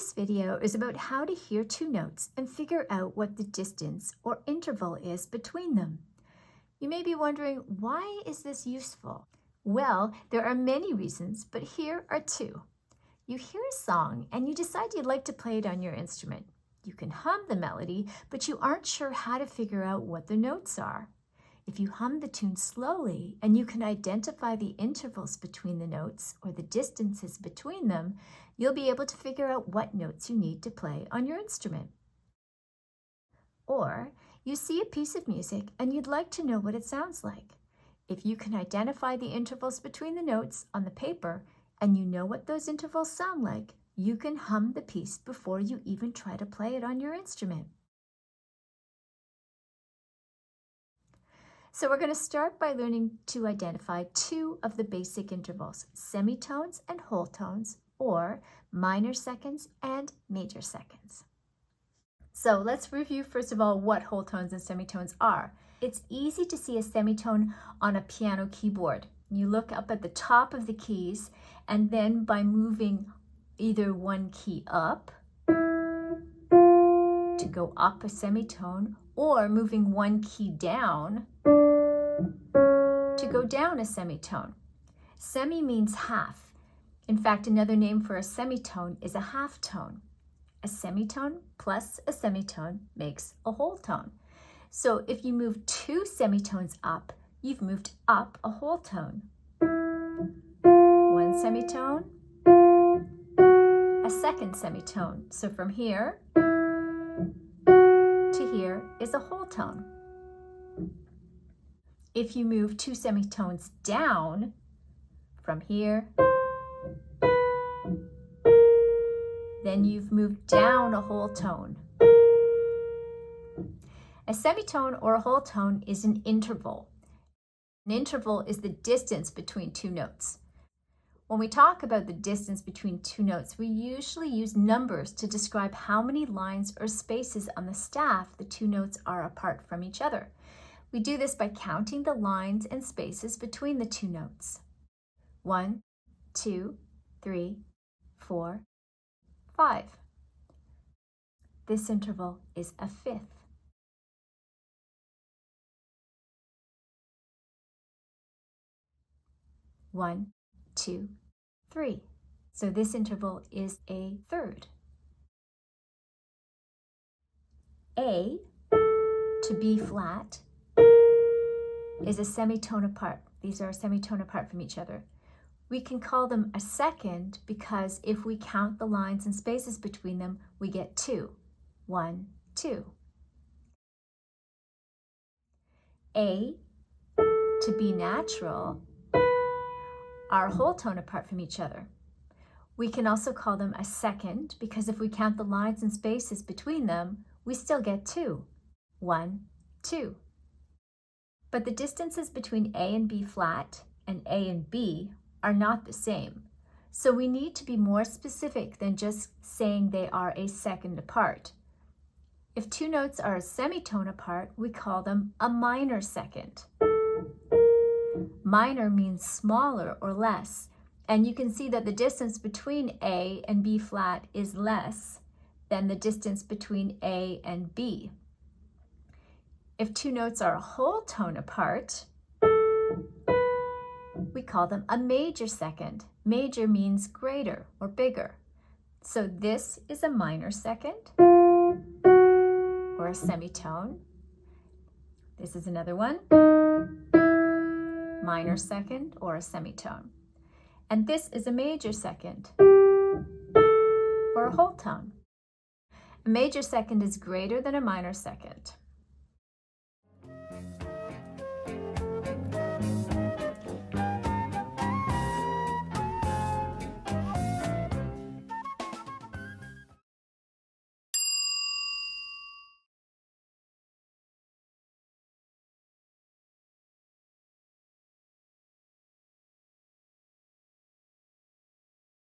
This video is about how to hear two notes and figure out what the distance or interval is between them. You may be wondering, why is this useful? Well, there are many reasons, but here are two. You hear a song and you decide you'd like to play it on your instrument. You can hum the melody, but you aren't sure how to figure out what the notes are. If you hum the tune slowly and you can identify the intervals between the notes or the distances between them, you'll be able to figure out what notes you need to play on your instrument. Or you see a piece of music and you'd like to know what it sounds like. If you can identify the intervals between the notes on the paper and you know what those intervals sound like, you can hum the piece before you even try to play it on your instrument. So we're going to start by learning to identify two of the basic intervals, semitones and whole tones, or minor seconds and major seconds. So let's review first of all what whole tones and semitones are. It's easy to see a semitone on a piano keyboard. You look up at the top of the keys, and then by moving either one key up to go up a semitone, or moving one key down to go down a semitone. Semi means half. In fact, another name for a semitone is a half tone. A semitone plus a semitone makes a whole tone. So if you move two semitones up, you've moved up a whole tone. One semitone, a second semitone. So from here to here is a whole tone. If you move two semitones down, from here, then you've moved down a whole tone. A semitone or a whole tone is an interval. An interval is the distance between two notes. When we talk about the distance between two notes, we usually use numbers to describe how many lines or spaces on the staff the two notes are apart from each other. We do this by counting the lines and spaces between the two notes. 1, 2, 3, 4, 5. This interval is a fifth. One, two, three. So this interval is a third. A to B flat is a semitone apart. These are a semitone apart from each other. We can call them a second because if we count the lines and spaces between them, we get 2. 1, 2. A to B natural are a whole tone apart from each other. We can also call them a second because if we count the lines and spaces between them, we still get 2. 1, 2. But the distances between A and B flat and A and B are not the same. So we need to be more specific than just saying they are a second apart. If two notes are a semitone apart, we call them a minor second. Minor means smaller or less, and you can see that the distance between A and B flat is less than the distance between A and B. If two notes are a whole tone apart, we call them a major second. Major means greater or bigger. So this is a minor second or a semitone. This is another one, minor second or a semitone. And this is a major second or a whole tone. A major second is greater than a minor second.